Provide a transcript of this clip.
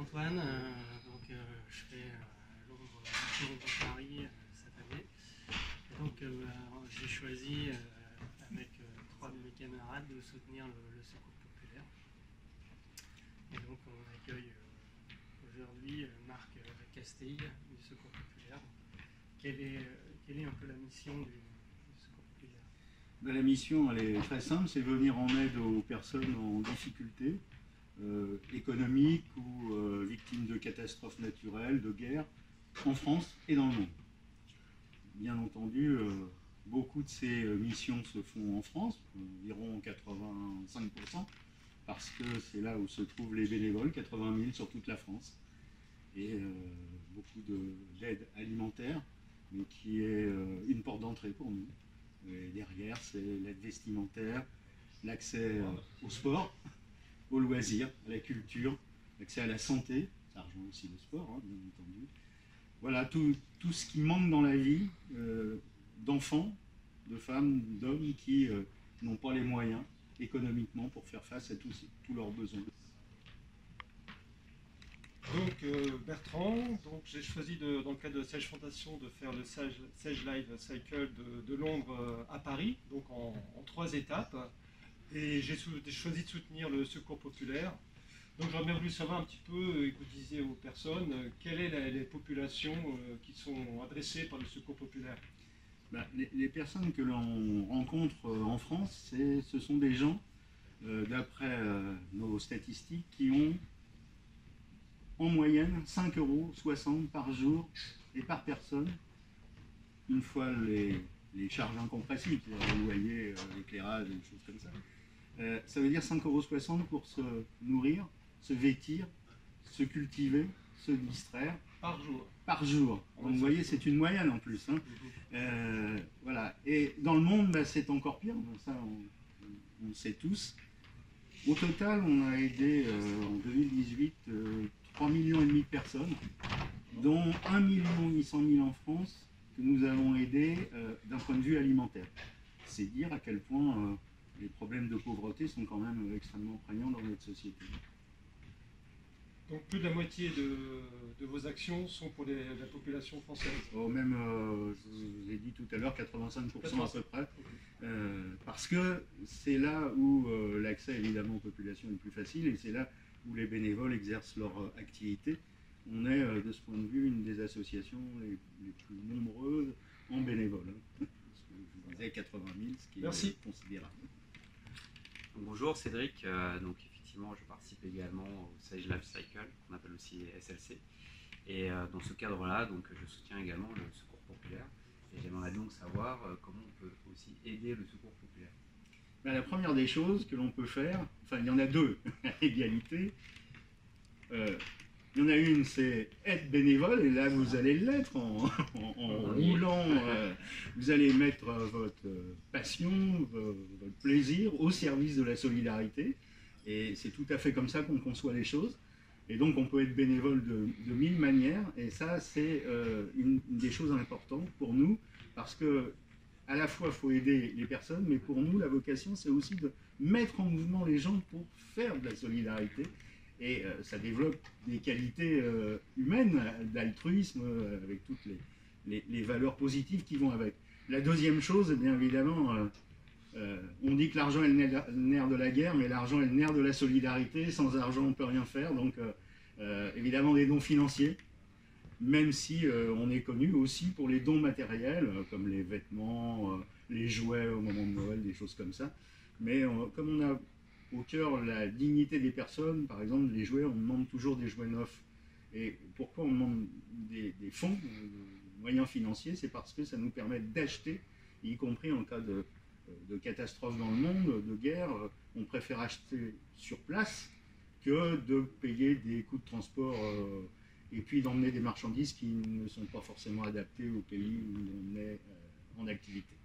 Antoine, je fais Londres Paris cette année. Et donc j'ai choisi avec trois de mes camarades de soutenir le Secours populaire. Et donc on accueille aujourd'hui Marc Castille du Secours populaire. Quelle est un peu la mission du Secours populaire? La mission, elle est très simple, c'est venir en aide aux personnes en difficulté économique ou victimes de catastrophes naturelles, de guerres, en France et dans le monde. Bien entendu, beaucoup de ces missions se font en France, environ 85%, parce que c'est là où se trouvent les bénévoles, 80 000 sur toute la France, et beaucoup d'aide alimentaire, mais qui est une porte d'entrée pour nous. Et derrière, c'est l'aide vestimentaire, l'accès au sport, aux loisirs, à la culture, l'accès à la santé, ça rejoint aussi le sport, hein, bien entendu. Voilà, tout ce qui manque dans la vie d'enfants, de femmes, d'hommes qui n'ont pas les moyens économiquement pour faire face à tous leurs besoins. Donc Bertrand, j'ai choisi dans le cadre de Sage Fondation de faire le Sage Life Cycle de Londres à Paris, donc en 3 étapes. Et j'ai choisi de soutenir le Secours populaire. Donc j'aurais bien voulu savoir un petit peu, et que vous disiez aux personnes, quelles sont les populations qui sont adressées par le Secours populaire. Les personnes que l'on rencontre en France, ce sont des gens, d'après nos statistiques, qui ont en moyenne 5,60 € par jour et par personne, une fois les charges incompressibles, c'est-à-dire le loyer, l'éclairage, des choses comme ça. Ça veut dire 5,60 € pour se nourrir, se vêtir, se cultiver, se distraire. Par jour. Par jour. Donc, vous voyez, c'est une moyenne en plus. Hein. Voilà. Et dans le monde, c'est encore pire. Ça, on le sait tous. Au total, on a aidé en 2018 3,5 millions de personnes, dont 1 800 000 en France, que nous avons aidés d'un point de vue alimentaire. C'est dire à quel point les problèmes de pauvreté sont quand même extrêmement prégnants dans notre société. Donc plus de la moitié de vos actions sont pour la population française. Oh, même, je vous ai dit tout à l'heure, 85% à peu près, parce que c'est là où l'accès évidemment aux populations est plus facile et c'est là où les bénévoles exercent leur activité. On est de ce point de vue une des associations les plus nombreuses en bénévoles. Hein. Je vous disais 80 000, ce qui est considérable. Bonjour Cédric, donc effectivement je participe également au Sage Life Cycle, qu'on appelle aussi SLC. Et dans ce cadre-là, donc je soutiens également le Secours populaire. Et j'aimerais donc savoir comment on peut aussi aider le Secours populaire. La première des choses que l'on peut faire, enfin il y en a deux à égalité. Il y en a une, c'est être bénévole, et là vous allez l'être en roulant, vous allez mettre votre passion, votre plaisir au service de la solidarité, et c'est tout à fait comme ça qu'on conçoit les choses. Et donc on peut être bénévole de 1000 manières, et ça c'est une des choses importantes pour nous, parce que à la fois il faut aider les personnes, mais pour nous la vocation c'est aussi de mettre en mouvement les gens pour faire de la solidarité. Et ça développe des qualités humaines, d'altruisme, avec toutes les valeurs positives qui vont avec. La deuxième chose, eh bien évidemment, on dit que l'argent est le nerf de la guerre, mais l'argent est le nerf de la solidarité. Sans argent, on ne peut rien faire. Donc, évidemment, des dons financiers, même si on est connu aussi pour les dons matériels, comme les vêtements, les jouets au moment de Noël, des choses comme ça. Mais comme on a au cœur la dignité des personnes, par exemple les jouets, on demande toujours des jouets neufs. Et pourquoi on demande des fonds, des moyens financiers? C'est parce que ça nous permet d'acheter, y compris en cas de catastrophe dans le monde, de guerre, on préfère acheter sur place que de payer des coûts de transport et puis d'emmener des marchandises qui ne sont pas forcément adaptées au pays où on est en activité.